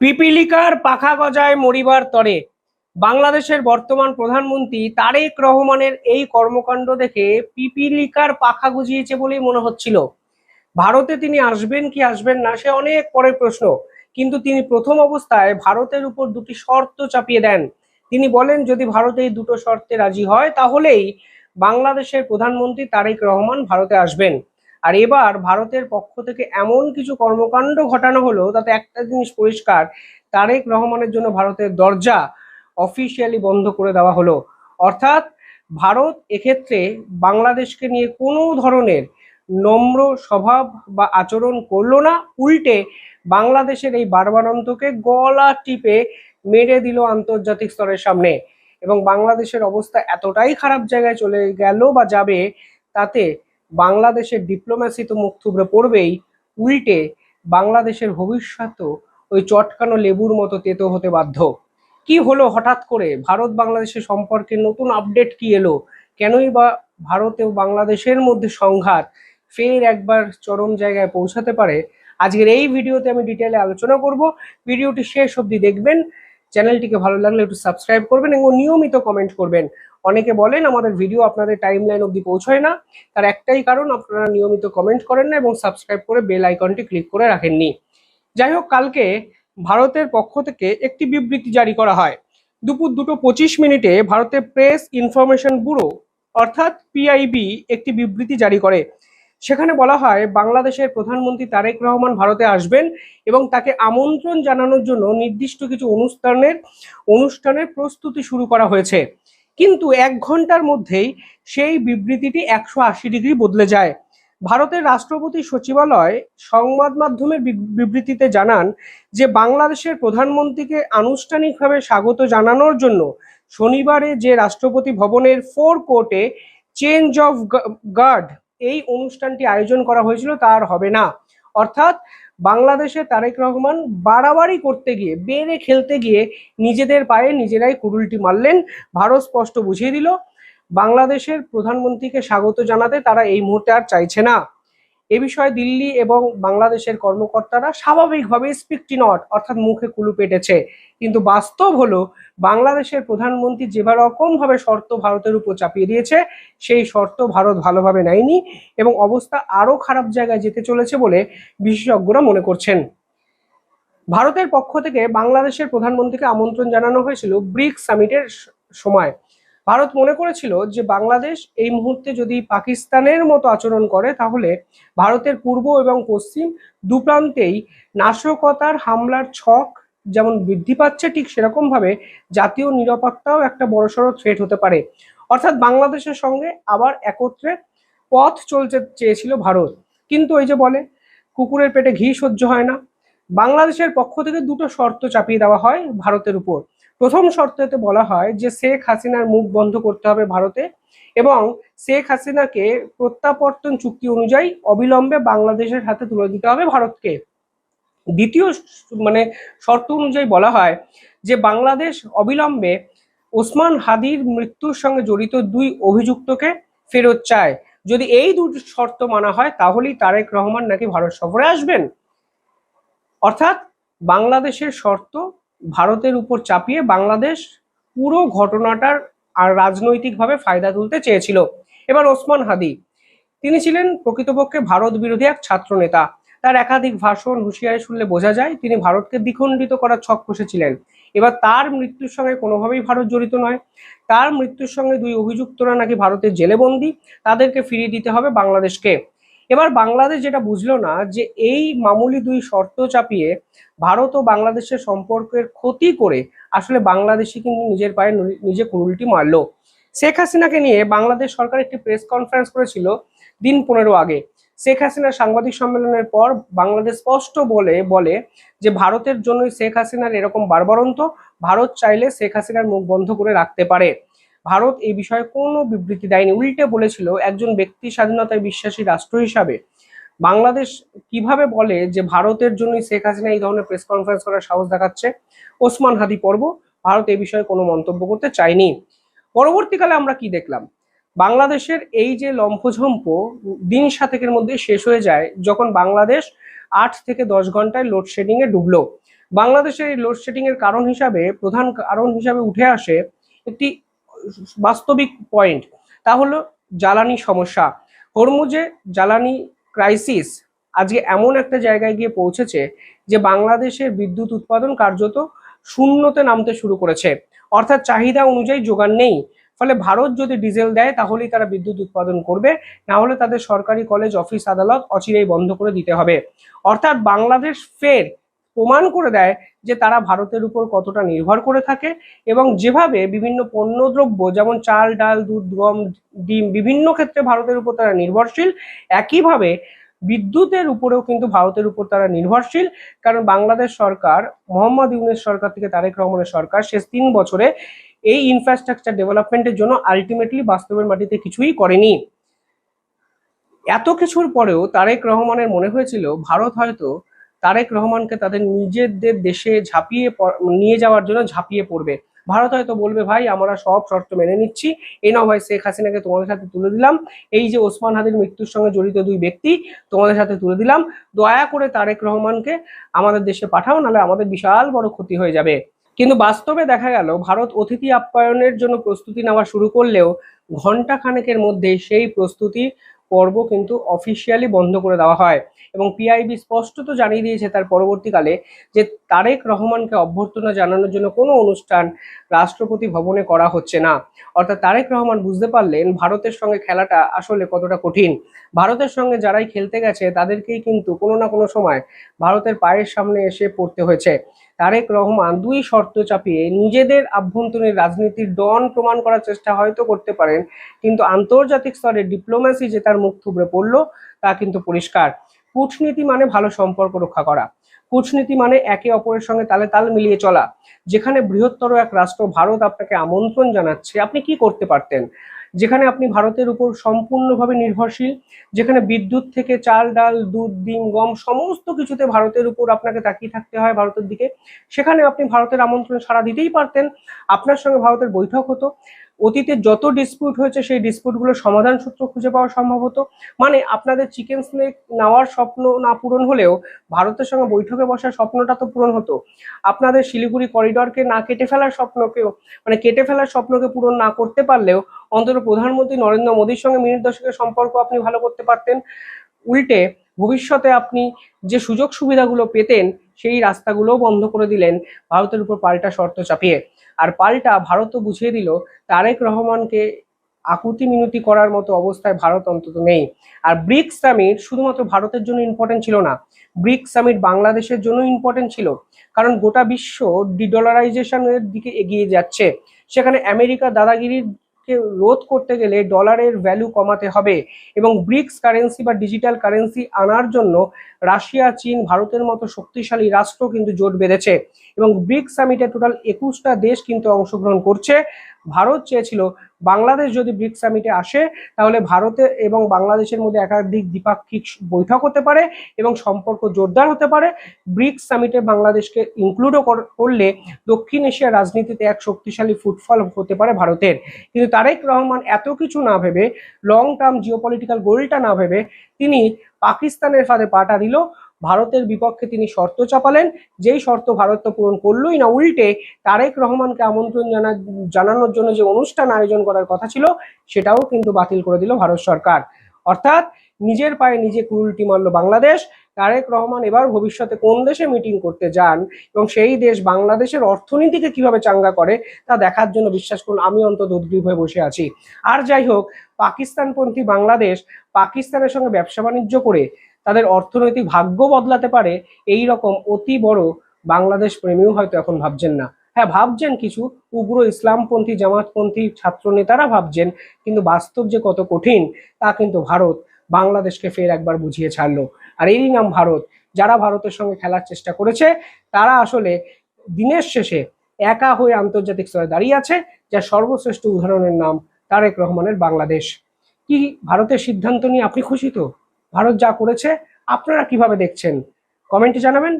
পিপিলিকার পাখা গজায় মরিবার তরে। বাংলাদেশের বর্তমান প্রধানমন্ত্রী তারেক রহমানের এই কর্মকাণ্ড দেখে পিপিলিকার পাখা গজিয়েছে বলেই মনে হচ্ছিল। ভারতে তিনি আসবেন কি আসবেন না সে অনেক পরের প্রশ্ন, কিন্তু তিনি প্রথম অবস্থায় ভারতের উপর দুটি শর্ত চাপিয়ে দেন। তিনি বলেন যদি ভারত এই দুটো শর্তে রাজি হয় তাহলেই বাংলাদেশের প্রধানমন্ত্রী তারেক রহমান ভারতে আসবেন। আর এবার ভারতের পক্ষ থেকে এমন কিছু কর্মকাণ্ড ঘটানো হলো তাতে একটা জিনিস পরিষ্কার, তারেক রহমানের জন্য ভারতের দরজা অফিসিয়ালি বন্ধ করে দেওয়া হলো। অর্থাৎ ভারত এক্ষেত্রে বাংলাদেশকে নিয়ে কোনো ধরনের নম্র স্বভাব বা আচরণ করলো না, উল্টে বাংলাদেশের এই বারবারন্তকে গলা টিপে মেরে দিল আন্তর্জাতিক স্তরের সামনে। এবং বাংলাদেশের অবস্থা এতটাই খারাপ জায়গায় চলে গেল বা যাবে, তাতে বাংলাদেশের ডিপ্লোম্যাসি তো মুখ থুবড়ে পড়বেই, উল্টে বাংলাদেশের ভবিষ্যৎও ওই চটকানো লেবুর মতো তেতো হতে বাধ্য। কি হলো হঠাৎ করে? ভারত বাংলাদেশের সম্পর্কে নতুন আপডেট কি এলো? কেনই বা ভারত ও বাংলাদেশের মধ্যে সংঘাত ফের একবার চরম জায়গায় পৌঁছাতে পারে? আজকের এই ভিডিওতে আমি ডিটেলে আলোচনা করব। ভিডিওটি শেষ অবধি দেখবেন। চ্যানেলটিকে ভালো লাগলে একটু সাবস্ক্রাইব করবেন এবং নিয়মিত কমেন্ট করবেন। অনেকে বলেন আমাদের ভিডিও আপনাদের টাইমলাইন অবধি পৌঁছয় না, তার একটাই কারণ আপনারা নিয়মিত কমেন্ট করেন না এবং সাবস্ক্রাইব করে বেল আইকনটি ক্লিক করে রাখেননি। যাই হোক, কালকে ভারতের পক্ষ থেকে একটি বিবৃতি জারি করা হয়। দুপুর 2:25 ভারতের প্রেস ইনফরমেশন ব্যুরো অর্থাৎ পিআইবি একটি বিবৃতি জারি করে। সেখানে বলা হয় বাংলাদেশের প্রধানমন্ত্রী তারেক রহমান ভারতে আসবেন এবং তাকে আমন্ত্রণ জানানোর জন্য নির্দিষ্ট কিছু অনুষ্ঠানের প্রস্তুতি শুরু করা হয়েছে। কিন্তু 1 ঘন্টার মধ্যেই সেই বিবৃতিটি 180 ডিগ্রি বদলে যায়। ভারতের রাষ্ট্রপতি সচিবালয় সংবাদ মাধ্যমের বিবৃতিতে জানান যে বাংলাদেশের প্রধানমন্ত্রীকে আনুষ্ঠানিকভাবে স্বাগত জানানোর জন্য শনিবারে যে রাষ্ট্রপতি ভবনের ফোর কোর্টে চেঞ্জ অফ গার্ড এই অনুষ্ঠানটি আয়োজন করা হয়েছিল তার হবে না। অর্থাৎ বাংলাদেশে তারেক রহমান বাড়াবাড়ি করতে গিয়ে, বেড়ে খেলতে গিয়ে নিজেদের পায়ে নিজেরাই কুড়ুলটি মারলেন। ভারত স্পষ্ট বুঝিয়ে দিল বাংলাদেশের প্রধানমন্ত্রীকে স্বাগত জানাতে তারা এই মুহূর্তে আর চাইছে না। এ বিষয়ে দিল্লি এবং বাংলাদেশের কর্মকর্তারা স্বাভাবিকভাবে স্পিকটি নট অর্থাৎ মুখে কুলু পেটেছে, কিন্তু বাস্তব হলো বাংলাদেশের প্রধানমন্ত্রী যেরকম ভাবে শর্ত ভারতের উপর চাপিয়ে দিয়েছে সেই শর্ত ভারত ভালোভাবে নেয়নি এবং অবস্থা আরো খারাপ জায়গায় যেতে চলেছে বলে বিশেষজ্ঞরা মনে করছেন। ভারতের পক্ষ থেকে বাংলাদেশের প্রধানমন্ত্রীকে আমন্ত্রণ জানানো হয়েছিল ব্রিক্স সামিটের সময়। ভারত মনে করেছিল যে বাংলাদেশ এই মুহূর্তে যদি পাকিস্তানের মতো আচরণ করে তাহলে ভারতের পূর্ব এবং পশ্চিম দুপ্রান্তেই নাশকতার হামলার ছক যেমন বৃদ্ধি পাচ্ছে, ঠিক সেরকম ভাবে জাতীয় নিরাপত্তাও একটা বড়সড় থ্রেট হতে পারে। অর্থাৎ বাংলাদেশের সঙ্গে আবার একত্রে পথ চলতে চেয়েছিল ভারত, কিন্তু ওই যে বলে কুকুরের পেটে ঘি সহ্য হয় না। বাংলাদেশের পক্ষ থেকে দুটো শর্ত চাপিয়ে দেওয়া হয় ভারতের উপর। প্রথম শর্ততে বলা হয় যে শেখ হাসিনার মুখ বন্ধ করতে হবে ভারতে এবং শেখ হাসিনাকে প্রত্যাবর্তন চুক্তি অনুযায়ী অবিলম্বে বাংলাদেশের হাতে তুলে দিতে হবে ভারতকে। দ্বিতীয় শর্ত অনুযায়ী বলা হয় যে বাংলাদেশ অবিলম্বে ওসমান হাদির মৃত্যুর সঙ্গে জড়িত 2 অভিযুক্তকে ফেরত চায়। যদি এই দুটি শর্ত মানা হয় তাহলেই তারেক রহমান নাকি ভারত সফরে আসবেন। অর্থাৎ বাংলাদেশের শর্ত ভারতের উপর চাপিয়ে বাংলাদেশ পুরো ঘটনাটার আর রাজনৈতিকভাবে ফায়দা তুলতে চেয়েছিল। এবার ওসমান হাদি, তিনি ছিলেন প্রকৃতপক্ষে ভারত বিরোধী এক ছাত্র নেতা। তার একাধিক ভাষণ হুঁশিয়ারি শুনলে বোঝা যায় তিনি ভারতকে দ্বিখণ্ডিত করার ছক কষেছিলেন। এবার তার মৃত্যুর সঙ্গে কোনোভাবেই ভারত জড়িত নয়। তার মৃত্যুর সঙ্গে 2 অভিযুক্তরা নাকি ভারতের জেলে বন্দী, তাদেরকে ফিরিয়ে দিতে হবে বাংলাদেশকে। এবার বাংলাদেশ যেটা বুঝলো না যে এই মামুলি 2 শর্ত চাপিয়ে ভারত ও বাংলাদেশের সম্পর্কের ক্ষতি করে আসলে বাংলাদেশই কিন্তু নিজের পায়ে নিজে কুড়ুলটি মারলো। শেখ হাসিনাকে নিয়ে বাংলাদেশ সরকার একটি প্রেস কনফারেন্স করেছিল দিন 15 আগে। শেখ হাসিনার সাংবাদিক সম্মেলনের পর বাংলাদেশ স্পষ্ট বলে যে ভারতের জন্যই শেখ হাসিনার এরকম বারবারন্ত, ভারত চাইলে শেখ হাসিনার মুখ বন্ধ করে রাখতে পারে। ভারত এই বিষয়ে কোনো বিবৃতি দেয়নি, উল্টে বলেছিল একজন ব্যক্তি স্বাধীনতায় বিশ্বাসী রাষ্ট্র হিসাবে বাংলাদেশ কিভাবে বলে যে ভারতের জন্যই শেখ হাসিনা এই ধরনের প্রেস কনফারেন্স করার সাহস দেখাচ্ছে। ওসমান হাদি পর্ব, ভারত এই বিষয়ে কোনো মন্তব্য করতে চায়নি। পরবর্তীকালে আমরা কি দেখলাম, বাংলাদেশের এই যে লম্ফঝম্প দিন 7 মধ্যে শেষ হয়ে যায় যখন বাংলাদেশ 8 থেকে 10 ঘন্টায় লোডশেডিং এ ডুবলো। বাংলাদেশের এই লোডশেডিং এর প্রধান কারণ হিসাবে উঠে আসে একটি বাস্তবিক পয়েন্ট, তা হলো জ্বালানি সমস্যা। হরমুজে জ্বালানি ক্রাইসিস আজকে এমন একটা জায়গায় গিয়ে পৌঁছেছে যে বাংলাদেশের বিদ্যুৎ উৎপাদন কার্যত শূন্যতে নামতে শুরু করেছে, অর্থাৎ চাহিদা অনুযায়ী যোগান নেই। ফলে ভারত যদি ডিজেল দেয় তাহলেই তারা বিদ্যুৎ উৎপাদন করবে, না হলে তাদের সরকারি কলেজ অফিস আদালত অচিরেই বন্ধ করে দিতে হবে। অর্থাৎ বাংলাদেশ ফের প্রমাণ করে দেয় যে তারা ভারতের উপর কতটা নির্ভর করে থাকে, এবং যেভাবে বিভিন্ন পণ্যদ্রব্য যেমন চাল, ডাল, দুধ, গম, ডিম বিভিন্ন ক্ষেত্রে ভারতের উপর তারা নির্ভরশীল, একইভাবে বিদ্যুতের উপরেও কিন্তু ভারতের উপর তারা নির্ভরশীল। কারণ বাংলাদেশ সরকার, মোহাম্মদ ইউনূস সরকার থেকে তারেক রহমানের সরকার শেষ 3 বছরে এই ইনফ্রাস্ট্রাকচার ডেভেলপমেন্টের জন্য আলটিমেটলি বাস্তবের মাটিতে কিছুই করেনি। এত কিছুর পরেও তারেক রহমানের মনে হয়েছিল ভারত হয়তো তারেক রহমানকে তাদের নিজেদের দেশে নিয়ে যাওয়ার জন্য ঝাঁপিয়ে পড়বে। ভারত হয়তো বলবে, ভাই আমরা সব শর্ত মেনে নিচ্ছি, এই নাও ভাই শেখ হাসিনাকে তোমাদের সাথে তুলে দিলাম, এই যে ওসমান হাদির মৃত্যুর সঙ্গে জড়িত 2 ব্যক্তি তোমাদের সাথে তুলে দিলাম, দয়া করে তারেক রহমানকে আমাদের দেশে পাঠাও, নাহলে আমাদের বিশাল বড় ক্ষতি হয়ে যাবে। কিন্তু বাস্তবে দেখা গেল ভারত অতিথি আপ্যায়নের জন্য প্রস্তুতি নেওয়া শুরু করলেও ঘন্টা খানেকের মধ্যে সেই প্রস্তুতি পর্ব কিন্তু অফিসিয়ালি বন্ধ করে দেওয়া হয়, এবং পিআইবি স্পষ্টত জানিয়ে দিয়েছে তার পরবর্তীকালে যে তারেক রহমানকে অভ্যর্থনা জানানোর জন্য কোনো অনুষ্ঠান রাষ্ট্রপতি ভবনে করা হচ্ছে না। অর্থাৎ তারেক রহমান বুঝতে পারলেন ভারতের সঙ্গে খেলাটা আসলে কতটা কঠিন। ভারতের সঙ্গে যারাই খেলতে গেছে তাদেরকেই কিন্তু কোনো না কোনো সময় ভারতের পায়ের সামনে এসে পড়তে হয়েছে। তারেক রহমান 2 শর্ত চাপিয়ে নিজেদের আভ্যন্তরীণ রাজনীতির ডন প্রমাণ করার চেষ্টা হয়তো করতে পারেন, কিন্তু আন্তর্জাতিক স্তরে ডিপ্লোম্যাসি যে তার মুখ থুবড়ে পড়লো তা কিন্তু পরিষ্কার। কূটনীতি মানে ভালো সম্পর্ক রক্ষা করা, কূটনীতি মানে একে অপরের সঙ্গে তালে তাল মিলিয়ে চলা। যেখানে বৃহত্তর এক রাষ্ট্র ভারত আপনাকে আমন্ত্রণ জানাচ্ছে, আপনি কি করতে পারতেন? যেখানে আপনি ভারতের উপর সম্পূর্ণভাবে নির্ভরশীল, যেখানে বিদ্যুৎ থেকে চাল, ডাল, দুধ, ডিম, গম সমস্ত কিছুতে ভারতের উপর আপনাকে তাকিয়ে থাকতে হয় ভারতের দিকে, সেখানে আপনি ভারতের আমন্ত্রণে সাড়া দিতেই পারতেন, আপনার সঙ্গে ভারতের বৈঠক হতো, অতীতে যত ডিসপিউট হয়েছে সেই ডিসপিউটগুলোর সমাধান সূত্র খুঁজে পাওয়া সম্ভব হতো। মানে আপনাদের চিকেন স্নেক নেওয়ার স্বপ্ন না পূরণ হলেও ভারতের সঙ্গে বৈঠকে বসার স্বপ্নটা তো পূরণ হতো। আপনাদের শিলিগুড়ি করিডরকে না কেটে ফেলার স্বপ্নকেও, মানে কেটে ফেলার স্বপ্নকে পূরণ না করতে পারলেও অন্তত প্রধানমন্ত্রী নরেন্দ্র মোদীর সঙ্গে মিনিট দশকের সম্পর্ক আপনি ভালো করতে পারতেন। উল্টে ভবিষ্যতে আপনি যে সুযোগ সুবিধাগুলো পেতেন সেই রাস্তাগুলোও বন্ধ করে দিলেন ভারতের উপর পাল্টা শর্ত চাপিয়ে। আর পাল্টা ভারতও বুঝিয়ে দিল তারেক রহমানকে আকুতি মিনতি করার মতো অবস্থায় ভারত অন্তত নেই। আর ব্রিক্স সামিট শুধুমাত্র ভারতের জন্য ইম্পর্টেন্ট ছিল না, ব্রিক্স সামিট বাংলাদেশের জন্য ইম্পর্টেন্ট ছিল। কারণ গোটা বিশ্ব ডিডলারাইজেশনের দিকে এগিয়ে যাচ্ছে, সেখানে আমেরিকার দাদাগিরির রোধ করতে গেলে ডলারের ভ্যালু কমাতে হবে, এবং ব্রিক্স কারেন্সি বা ডিজিটাল কারেন্সি আনার জন্য রাশিয়া, চীন, ভারতের মতো শক্তিশালী রাষ্ট্র কিন্তু জোট বেঁধেছে, এবং ব্রিক্স সামিটে টোটাল 21টা দেশ কিন্তু অংশগ্রহণ করছে। ভারত চেয়েছিল বাংলাদেশ যদি ব্রিক্স সামিটে আসে তাহলে ভারতে এবং বাংলাদেশের মধ্যে একাধিক দ্বিপাক্ষিক বৈঠক হতে পারে এবং সম্পর্ক জোরদার হতে পারে। ব্রিক্স সামিটে বাংলাদেশকে ইনক্লুডও করলে দক্ষিণ এশিয়ার রাজনীতিতে এক শক্তিশালী ফুটফল হতে পারে ভারতের। কিন্তু তারেক রহমান এত কিছু না ভেবে, লং টার্ম জিওপলিটিক্যাল গোলটা না ভেবে তিনি পাকিস্তানের ফাঁদে পাটা দিল, ভারতের বিপক্ষে তিনি শর্ত চাপালেন, যেই শর্ত ভারত তো পূরণ করলোই না, উল্টে তারেক রহমানকে আমন্ত্রণ জানানোর জন্য যে অনুষ্ঠান আয়োজন করার কথা ছিল সেটাও কিন্তু বাতিল করে দিল ভারত সরকার। অর্থাৎ নিজের পায়ে নিজে কুরুলটি মারল বাংলাদেশ। তারেক রহমান এবার ভবিষ্যতে কোন দেশে মিটিং করতে যান এবং সেই দেশ বাংলাদেশের অর্থনীতিকে কিভাবে চাঙ্গা করে তা দেখার জন্য বিশ্বাস করুন আমি অন্তত উদ্গ্রীব হয়ে বসে আছি। আর যাই হোক, পাকিস্তানপন্থী বাংলাদেশ পাকিস্তানের সঙ্গে ব্যবসা বাণিজ্য করে তাদের অর্থনৈতিক ভাগ্য বদলাতে পারে, এই রকম অতি বড় বাংলাদেশ প্রেমীও হয়তো এখন ভাবছেন না। হ্যাঁ, ভাবছেন কিছু উগ্র ইসলামপন্থী, জামাতপন্থী ছাত্র নেতারা ভাবছেন, কিন্তু বাস্তব যে কত কঠিন তা কিন্তু ভারত বাংলাদেশকে ফের একবার বুঝিয়ে ছাড়লো। আর এরই নাম ভারত। যারা ভারতের সঙ্গে খেলার চেষ্টা করেছে তারা আসলে দিনের শেষে একা হয়ে আন্তর্জাতিক স্তরে দাঁড়িয়ে আছে, যার সর্বশ্রেষ্ঠ উদাহরণের নাম তারেক রহমানের বাংলাদেশ। কি ভারতের সিদ্ধান্ত নিয়ে আপনি খুশি তো? ভারত যা করেছে আপনারা কিভাবে দেখছেন কমেন্টে জানাবেন।